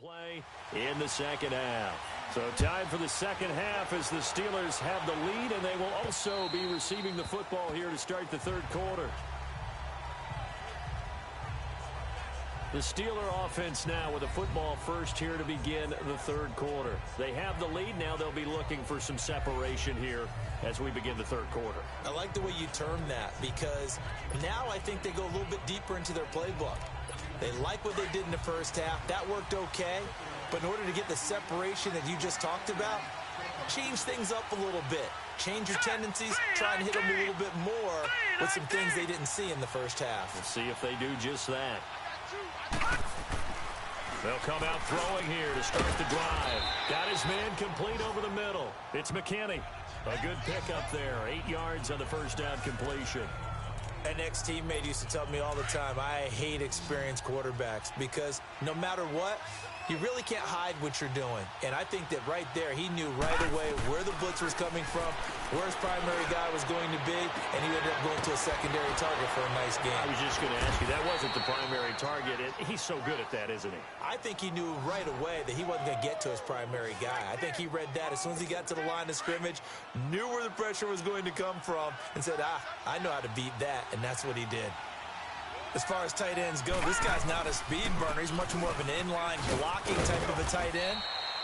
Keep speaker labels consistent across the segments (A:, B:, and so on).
A: play in the second half. So time for the second half as the Steelers have the lead, and they will also be receiving the football here to start the third quarter. The Steeler offense now with a football first here to begin the third quarter. They have the lead. Now they'll be looking for some separation here as we begin the third quarter.
B: I like the way you term that because now I think they go a little bit deeper into their playbook. They like what they did in the first half. That worked okay. But in order to get the separation that you just talked about, change things up a little bit. Change your tendencies. Try and hit them a little bit more with some things they didn't see in the first half.
A: We'll see if they do just that. They'll come out throwing here to start the drive. Got his man complete over the middle. It's McKinney. A good pickup there. 8 yards on the first down completion.
B: An ex-teammate used to tell me all the time, I hate experienced quarterbacks because no matter what, you really can't hide what you're doing. And I think that right there, he knew right away where the blitz was coming from, where his primary guy was going to be, and he ended up going to a secondary target for a nice game.
A: I was just going to ask you, that wasn't the primary target. He's so good at that, isn't he?
B: I think he knew right away that he wasn't going to get to his primary guy. I think he read that as soon as he got to the line of scrimmage, knew where the pressure was going to come from, and said, I know how to beat that, and that's what he did. As far as tight ends go, this guy's not a speed burner. He's much more of an inline blocking type of a tight end.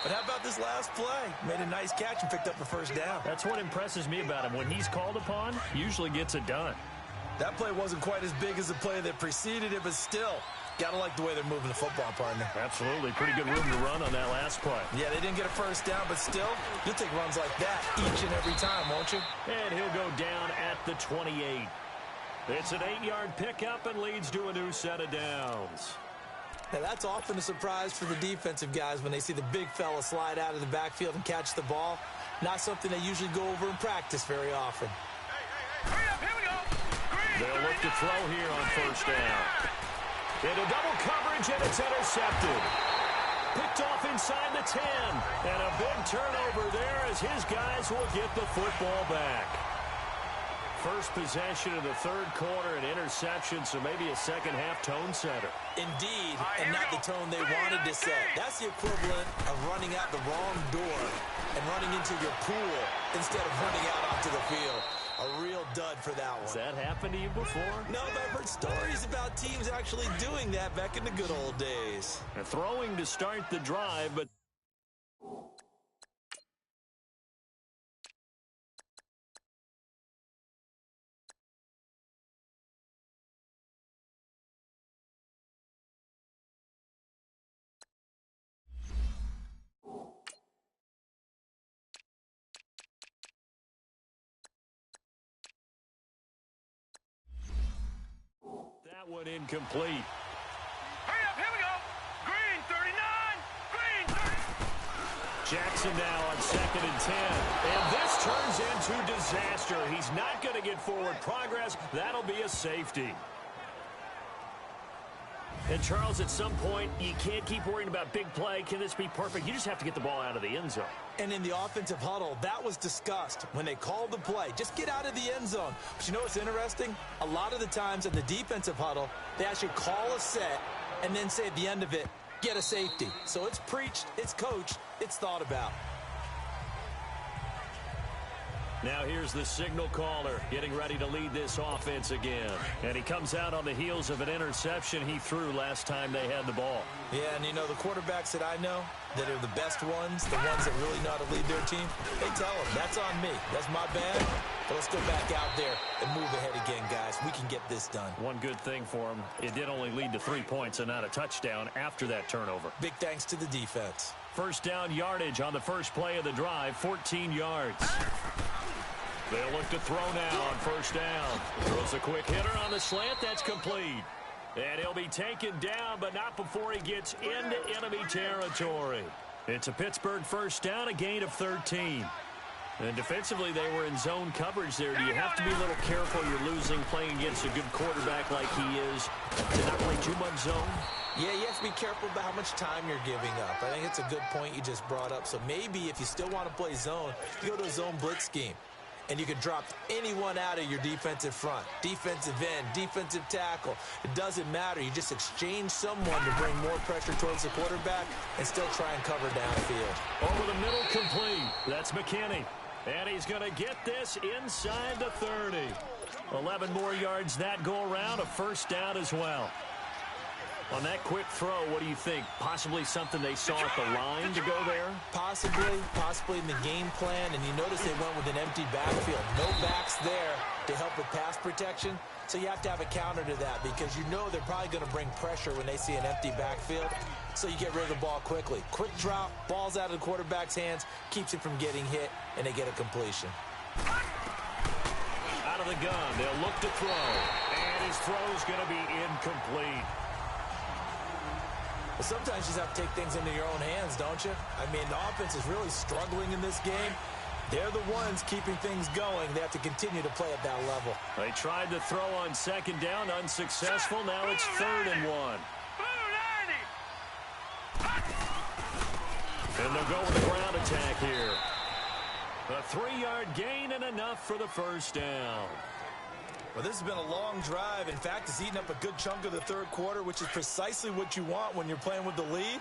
B: But how about this last play? Made a nice catch and picked up the first down.
A: That's what impresses me about him. When he's called upon, usually gets it done.
B: That play wasn't quite as big as the play that preceded it, but still, got to like the way they're moving the football, partner.
A: Absolutely. Pretty good room to run on that last play.
B: Yeah, they didn't get a first down, but still, you'll take runs like that each and every time, won't you?
A: And he'll go down at the 28. It's an 8-yard pickup and leads to a new set of downs.
B: Now, that's often a surprise for the defensive guys when they see the big fella slide out of the backfield and catch the ball. Not something they usually go over in practice very often.
C: Hurry up, here we go.
A: They'll look to throw here on first down. Into double coverage, and it's intercepted. Picked off inside the 10. And a big turnover there as his guys will get the football back. First possession of the third quarter, an interception, so maybe a second-half tone setter.
B: Indeed, and not the tone they wanted to set. That's the equivalent of running out the wrong door and running into your pool instead of running out onto the field. A real dud for that one.
A: Has that happened to you before?
B: No, but I've heard stories about teams actually doing that back in the good old days.
A: And throwing to start the drive, but... that one incomplete.
C: Hurry up, here we go. Green, 39. Green, 30.
A: Jackson now on 2nd and 10. And this turns into disaster. He's not going to get forward progress. That'll be a safety. And, Charles, at some point, you can't keep worrying about big play. Can this be perfect? You just have to get the ball out of the end zone.
B: And in the offensive huddle, that was discussed when they called the play. Just get out of the end zone. But you know what's interesting? A lot of the times in the defensive huddle, they actually call a set and then say at the end of it, get a safety. So it's preached, it's coached, it's thought about.
A: Now here's the signal caller getting ready to lead this offense again. And he comes out on the heels of an interception he threw last time they had the ball.
B: Yeah, and you know, the quarterbacks that I know that are the best ones, the ones that really know how to lead their team, they tell them, that's on me. That's my bad. But let's go back out there and move ahead again, guys. We can get this done.
A: One good thing for him, it did only lead to 3 points and not a touchdown after that turnover.
B: Big thanks to the defense.
A: First down yardage on the first play of the drive, 14 yards. They'll look to throw now on first down. Throws a quick hitter on the slant. That's complete. And he'll be taken down, but not before he gets into enemy territory. It's a Pittsburgh first down, a gain of 13. And defensively, they were in zone coverage there. Do you have to be a little careful? You're losing playing against a good quarterback like he is to not play too much zone?
B: Yeah, you have to be careful about how much time you're giving up. I think it's a good point you just brought up. So maybe if you still want to play zone, you go to a zone blitz scheme. and you can drop anyone out of your defensive front. Defensive end, defensive tackle. It doesn't matter. You just exchange someone to bring more pressure towards the quarterback and still try and cover downfield.
A: Over the middle, complete. That's McKinney. And he's going to get this inside the 30. 11 more yards that go around, a first down as well. On that quick throw, what do you think? Possibly something they saw at the line to go there?
B: Possibly in the game plan. And you notice they went with an empty backfield. No backs there to help with pass protection. So you have to have a counter to that because you know they're probably going to bring pressure when they see an empty backfield. So you get rid of the ball quickly. Quick drop, ball's out of the quarterback's hands, keeps it from getting hit, and they get a completion.
A: Out of the gun, they'll look to throw. And his throw's going to be incomplete.
B: Well, sometimes you just have to take things into your own hands, don't you? I mean, the offense is really struggling in this game. They're the ones keeping things going. They have to continue to play at that level.
A: They tried to throw on second down, unsuccessful. Now it's 3rd and 1. And they'll go with the ground attack here. A 3-yard gain and enough for the first down.
B: Well, this has been a long drive. In fact, it's eaten up a good chunk of the third quarter, which is precisely what you want when you're playing with the lead.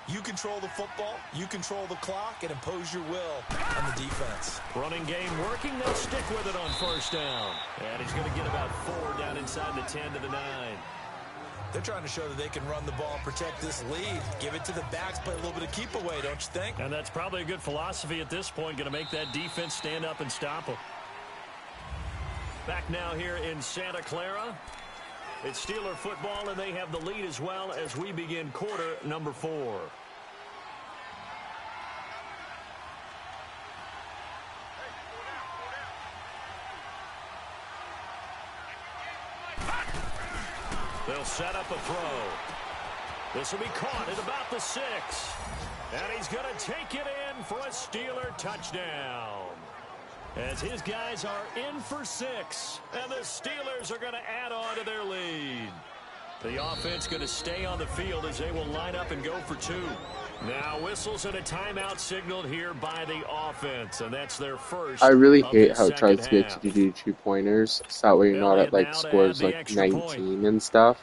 B: You control the football, you control the clock, and impose your will on the defense.
A: Running game working. They'll stick with it on first down. And he's going to get about 4 down inside the 10 to the 9.
B: They're trying to show that they can run the ball and protect this lead. Give it to the backs, play a little bit of keep away, don't you think?
A: And that's probably a good philosophy at this point, going to make that defense stand up and stop them. Back now here in Santa Clara. It's Steeler football, and they have the lead as well as we begin quarter number 4. They'll set up a throw. This will be caught at about the 6. And he's going to take it in for a Steeler touchdown. As his guys are in for 6. And the Steelers are going to add on to their lead. The offense going to stay on the field as they will line up and go for 2. Now whistles and a timeout signaled here by the offense. And that's their first.
D: I really hate how it tries to get you to do 2-pointers. So that way you're not at like scores like 19 and stuff.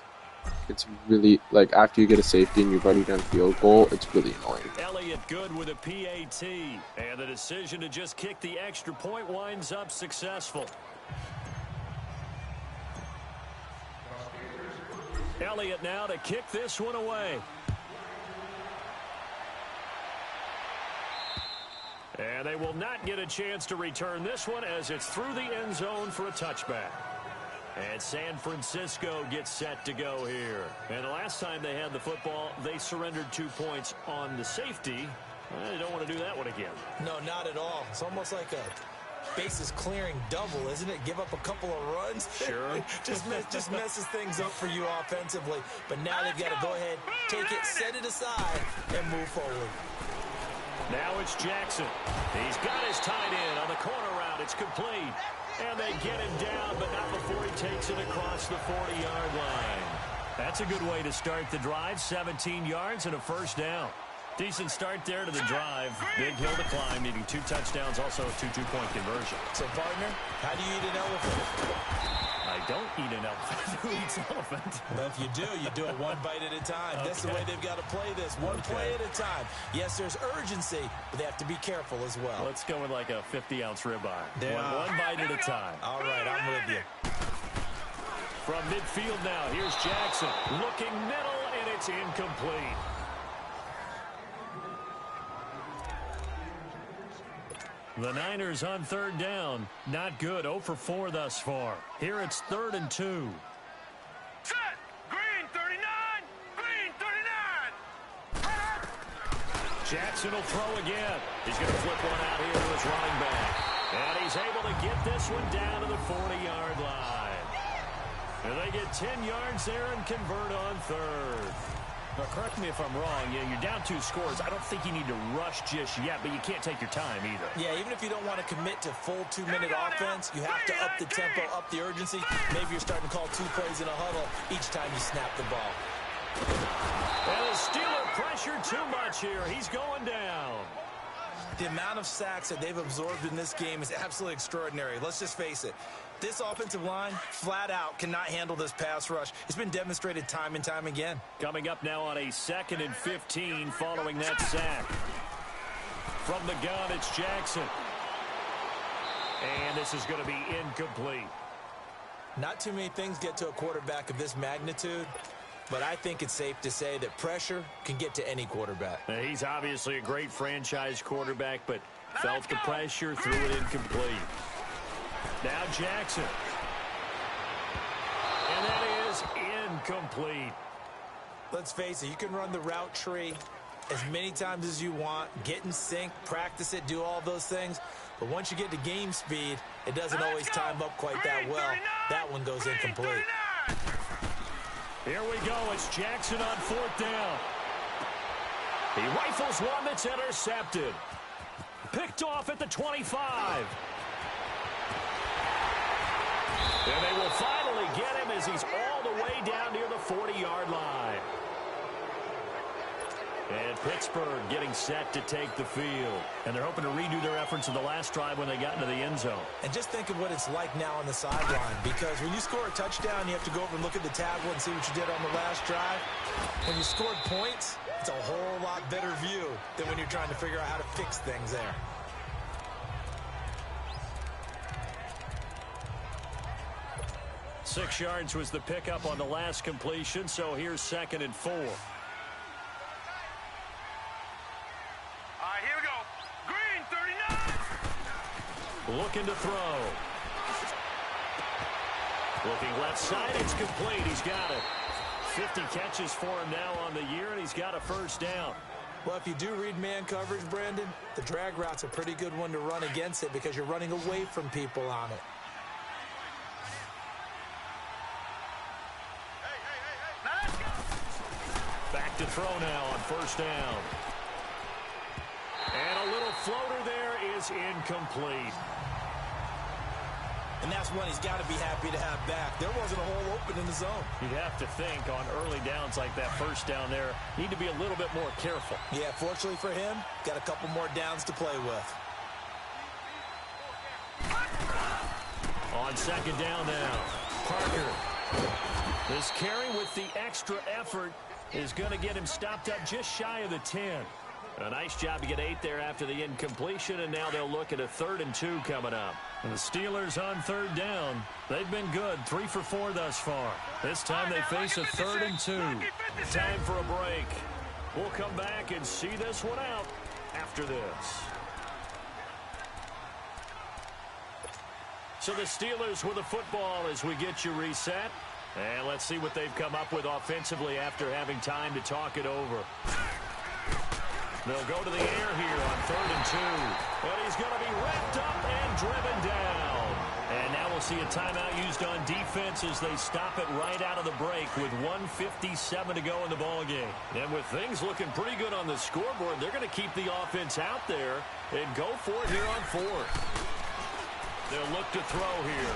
D: It's really, like, after you get a safety and you've already done field goal, it's really annoying.
A: Elliott good with a PAT. And the decision to just kick the extra point winds up successful. Elliott now to kick this one away. And they will not get a chance to return this one as it's through the end zone for a touchback. And San Francisco gets set to go here. And the last time they had the football, they surrendered 2 points on the safety. They don't want to do that one again.
B: No, not at all. It's almost like a bases clearing double, isn't it? Give up a couple of runs.
A: Sure.
B: just messes things up for you offensively. But now they've got to go ahead, take it, set it aside, and move forward.
A: Now it's Jackson. He's got his tight end on the corner route. It's complete. And they get him down, but not before he takes it across the 40-yard line. That's a good way to start the drive. 17 yards and a first down. Decent start there to the drive. Big hill to climb, needing 2 touchdowns, also a 2 two-point conversion.
B: So, partner, how do you eat an elephant?
A: I don't eat an elephant. Who eats elephant?
B: Well, if you do it one bite at a time. Okay. That's the way they've got to play this. One play at a time. Yes, there's urgency, but they have to be careful as well.
A: Let's go with like a 50-ounce ribeye. One bite at a time.
B: All right, I'm with you.
A: From midfield now, here's Jackson. Looking middle, and it's incomplete. The Niners on 3rd down. Not good. 0 for 4 thus far. Here it's 3rd and 2.
C: Set. Green 39. Green 39.
A: Jackson will throw again. He's going to flip one out here to his running back. And he's able to get this one down to the 40-yard line. And they get 10 yards there and convert on 3rd. Now, correct me if I'm wrong. Yeah, you're down 2 scores. I don't think you need to rush just yet, but you can't take your time either.
B: Yeah, even if you don't want to commit to full 2-minute offense, you have to up the tempo, up the urgency. Maybe you're starting to call 2 plays in a huddle each time you snap the ball.
A: And the Steeler pressure too much here. He's going down.
B: The amount of sacks that they've absorbed in this game is absolutely extraordinary. Let's just face it. This offensive line, flat out, cannot handle this pass rush. It's been demonstrated time and time again.
A: Coming up now on a 2nd and 15 following that sack. From the gun, it's Jackson. And this is going to be incomplete.
B: Not too many things get to a quarterback of this magnitude, but I think it's safe to say that pressure can get to any quarterback.
A: He's obviously a great franchise quarterback, but felt the pressure, threw it incomplete. Now Jackson. And that is incomplete.
B: Let's face it, you can run the route tree as many times as you want, get in sync, practice it, do all those things. But once you get to game speed, it doesn't always time up quite that well. That one goes incomplete.
A: Here we go. It's Jackson on 4th down. He rifles one that's intercepted. Picked off at the 25. And they will finally get him as he's all the way down near the 40-yard line. And Pittsburgh getting set to take the field. And they're hoping to redo their efforts in the last drive when they got into the end zone.
B: And just think of what it's like now on the sideline, because when you score a touchdown, you have to go over and look at the tablet and see what you did on the last drive. When you scored points, it's a whole lot better view than when you're trying to figure out how to fix things there.
A: Six yards was the pickup on the last completion, so here's 2nd and 4.
C: Here we go. Green, 39.
A: Looking to throw. Looking left side, it's complete. He's got it. 50 catches for him now on the year, and he's got a 1st down.
B: Well, if you do read man coverage, Brandon, the drag route's a pretty good one to run against it because you're running away from people on it.
A: Back to throw now on 1st down. And a little floater there is incomplete.
B: And that's one he's got to be happy to have back. There wasn't a hole open in the zone.
A: You'd have to think on early downs like that 1st down there, need to be a little bit more careful.
B: Yeah, fortunately for him, got a couple more downs to play with.
A: On 2nd down now, Parker. This carry with the extra effort is going to get him stopped up just shy of the 10. A nice job to get 8 there after the incompletion, and now they'll look at a 3rd and 2 coming up. And the Steelers on 3rd down. They've been good, 3 for 4 thus far. This time they face a 3rd and 2. Time for a break. We'll come back and see this one out after this. So the Steelers with the football as we get you reset. And let's see what they've come up with offensively after having time to talk it over. They'll go to the air here on 3rd and 2. And he's going to be wrapped up and driven down. And now we'll see a timeout used on defense as they stop it right out of the break with 1:57 to go in the ballgame. And with things looking pretty good on the scoreboard, they're going to keep the offense out there and go for it here on 4th. They'll look to throw here.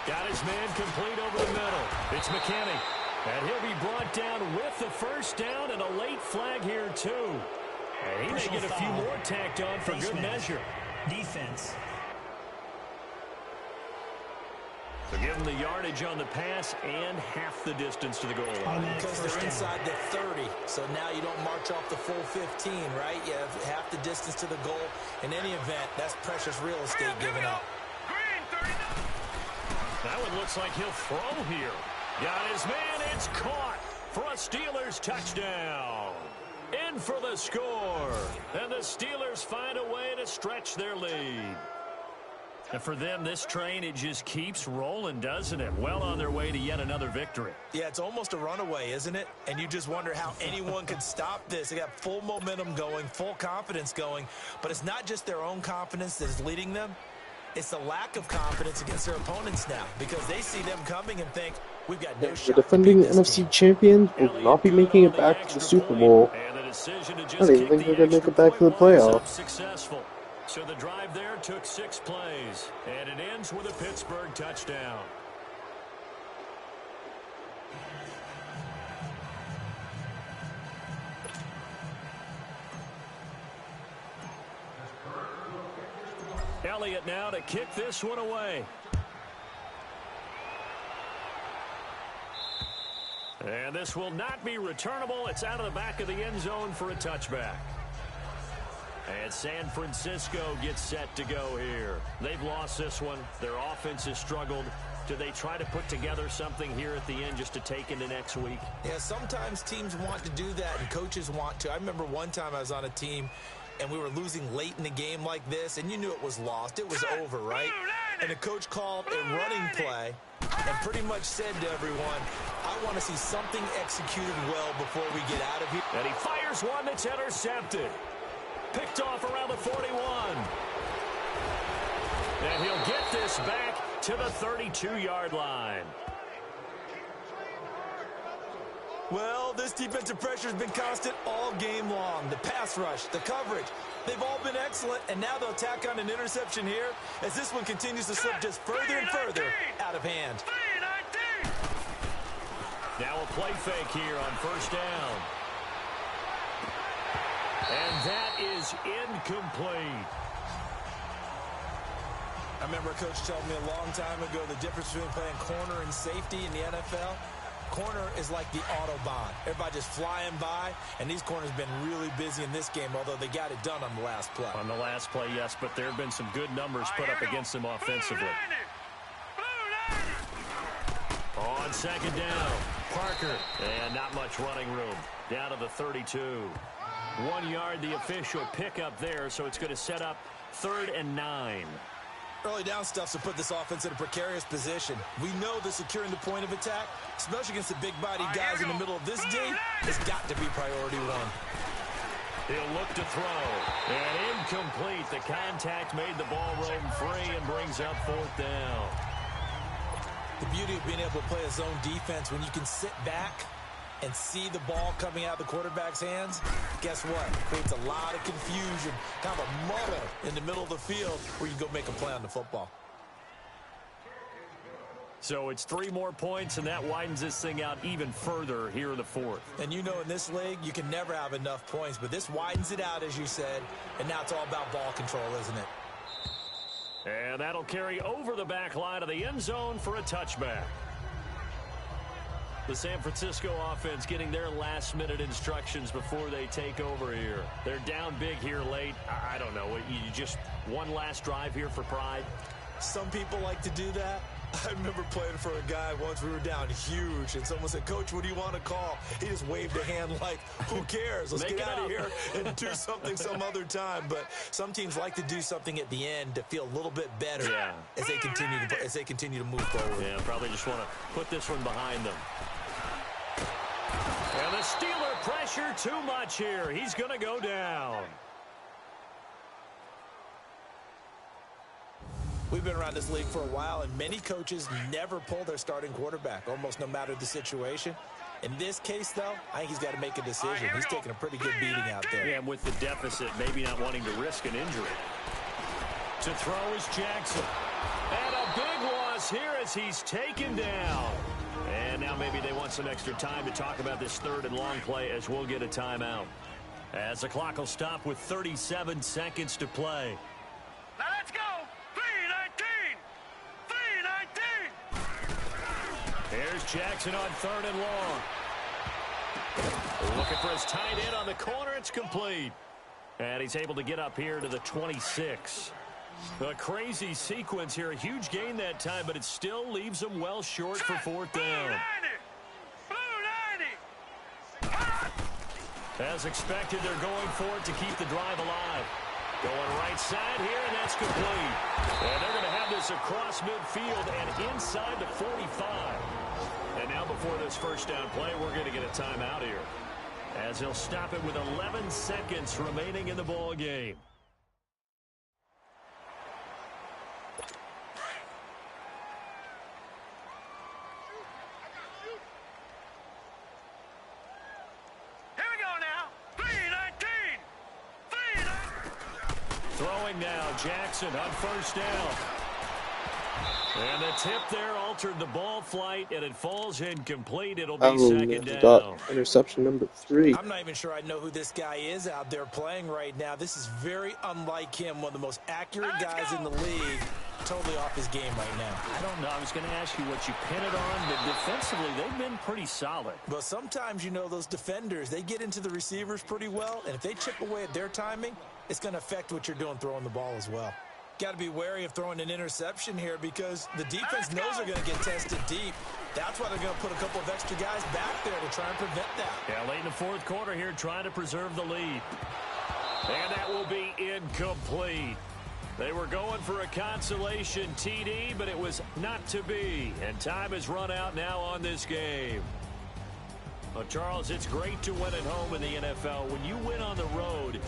A: Got his man complete over the middle. It's McKinney. And he'll be brought down with the 1st down and a late flag here, too. And he may get a few more tacked on for good measure.
E: Defense.
A: So give them the yardage on the pass and half the distance to the goal line.
B: Because they're inside the 30, so now you don't march off the full 15, right? You have half the distance to the goal. In any event, that's precious real estate given up.
C: Green, 39.
A: That one looks like he'll throw here. Got his man, it's caught for a Steelers touchdown. In for the score. And the Steelers find a way to stretch their lead. And for them, this train, it just keeps rolling, doesn't it? Well on their way to yet another victory.
B: Yeah, it's almost a runaway, isn't it? And you just wonder how anyone could stop this. They got full momentum going, full confidence going. But it's not just their own confidence that is leading them. It's the lack of confidence against their opponents now because they see them coming and think, we've got no shot.
D: The defending NFC champions will not be making it back to the Super Bowl. I don't even think they're going to make it back to the playoffs.
A: Successful. So the drive there took 6 plays, and it ends with a Pittsburgh touchdown. Elliott now to kick this one away. And this will not be returnable. It's out of the back of the end zone for a touchback. And San Francisco gets set to go here. They've lost this one. Their offense has struggled. Do they try to put together something here at the end just to take into next week?
B: Yeah, sometimes teams want to do that and coaches want to. I remember one time I was on a team and we were losing late in the game like this, and you knew it was lost. It was over, right? And the coach called a running play and pretty much said to everyone, I want to see something executed well before we get out of here.
A: And he fires one that's intercepted. Picked off around the 41. And he'll get this back to the 32-yard line.
B: Well, this defensive pressure has been constant all game long. The pass rush, the coverage, they've all been excellent, and now they'll tack on an interception here as this one continues to slip just further and further out of hand.
A: Now a play fake here on first down. And that is incomplete.
B: I remember a coach told me a long time ago the difference between playing corner and safety in the NFL. Corner is like the Autobahn. Everybody just flying by, and these corners have been really busy in this game, although they got it done on the last play.
A: On the last play, yes, but there have been some good numbers put up against them offensively. On second down, Parker, and not much running room. Down to the 32. 1 yard, the official pickup there, so it's going to set up 3rd and 9.
B: Early down stuff to put this offense in a precarious position. We know that securing the point of attack, especially against the big-body guys in the middle of this game, has got to be priority one.
A: He'll look to throw. And incomplete. The contact made the ball roam free and brings up 4th down.
B: The beauty of being able to play a zone defense when you can sit back and see the ball coming out of the quarterback's hands, guess what? Creates a lot of confusion, kind of a muddle in the middle of the field where you go make a play on the football.
A: So it's 3 more points, and that widens this thing out even further here in the 4th.
B: And you know in this league, you can never have enough points, but this widens it out, as you said, and now it's all about ball control, isn't it?
A: And that'll carry over the back line of the end zone for a touchback. The San Francisco offense getting their last-minute instructions before they take over here. They're down big here late. I don't know. You just one last drive here for pride?
B: Some people like to do that. I remember playing for a guy once. We were down huge, and someone said, Coach, what do you want to call? He just waved a hand like, who cares? Let's get out of here and do something some other time. But some teams like to do something at the end to feel a little bit better as they continue to move forward.
A: Yeah, probably just want to put this one behind them. And the Steeler pressure too much here. He's going to go down.
B: We've been around this league for a while, and many coaches never pull their starting quarterback, almost no matter the situation. In this case, though, I think he's got to make a decision. He's taking a pretty good beating out there.
A: Yeah, and with the deficit, maybe not wanting to risk an injury. To throw is Jackson. And a big loss here as he's taken down. And now maybe they want some extra time to talk about this 3rd and long play as we'll get a timeout. As the clock will stop with 37 seconds to play.
C: Now let's go. 3-19.
A: Here's Jackson on 3rd and long. Looking for his tight end on the corner. It's complete. And he's able to get up here to the 26. A crazy sequence here. A huge gain that time, but it still leaves him well short for 4th down. As expected, they're going for it to keep the drive alive. Going right side here, and that's complete. And they're going to have this across midfield and inside the 45. And now before this first down play, we're going to get a timeout here, as he'll stop it with 11 seconds remaining in the ball game. Throwing now, Jackson on first down. And the tip there altered the ball flight, and it falls incomplete. It'll be
D: Oh,
A: second
D: no,
A: down.
D: interception number 3.
B: I'm not even sure I know who this guy is out there playing right now. This is very unlike him, one of the most accurate guys in the league. Totally off his game right now.
A: I don't know. I was going to ask you what you pin it on, but defensively, they've been pretty solid.
B: But sometimes, you know, those defenders, they get into the receivers pretty well, and if they chip away at their timing, it's going to affect what you're doing throwing the ball as well. Got to be wary of throwing an interception here because the defense knows they're going to get tested deep. That's why they're going to put a couple of extra guys back there to try and prevent that.
A: Yeah, late in the fourth quarter here, trying to preserve the lead. And that will be incomplete. They were going for a consolation TD, but it was not to be. And time has run out now on this game. Well, Charles, it's great to win at home in the NFL. When you win on the road,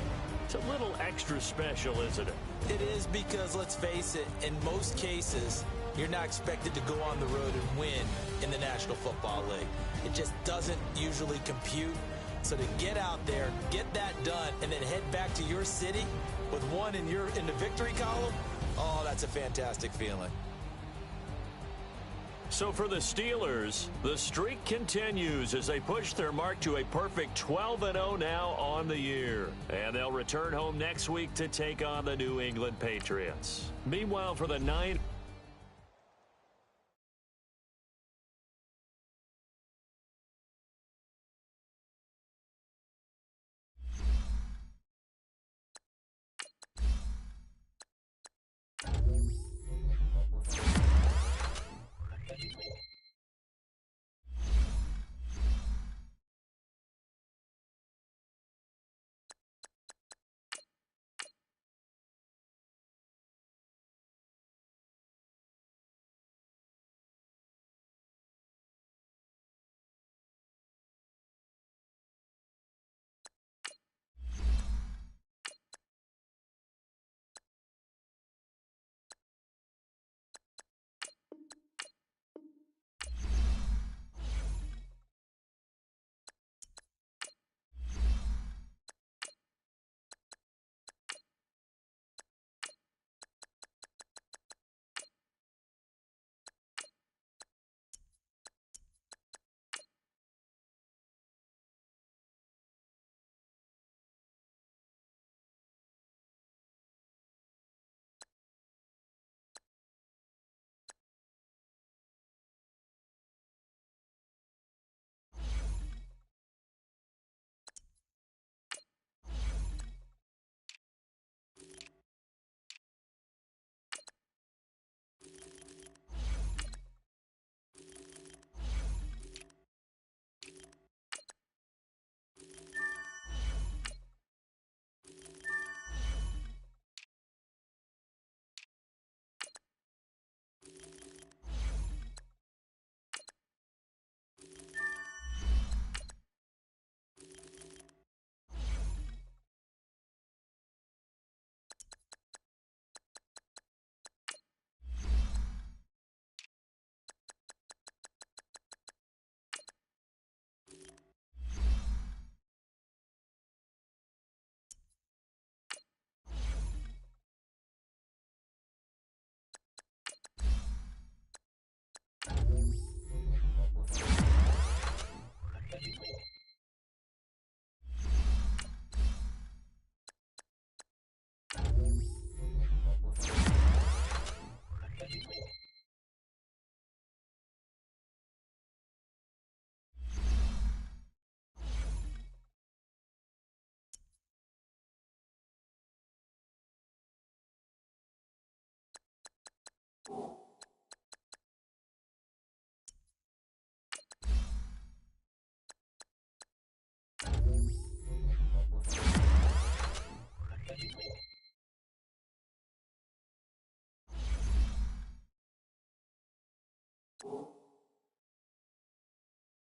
A: it's a little extra special, isn't it?
B: It is because, let's face it, in most cases, you're not expected to go on the road and win in the National Football League. It just doesn't usually compute. So to get out there, get that done, and then head back to your city with one in the victory column, oh, that's a fantastic feeling.
A: So for the Steelers, the streak continues as they push their mark to a perfect 12-0 now on the year. And they'll return home next week to take on the New England Patriots. Meanwhile, for the Niners,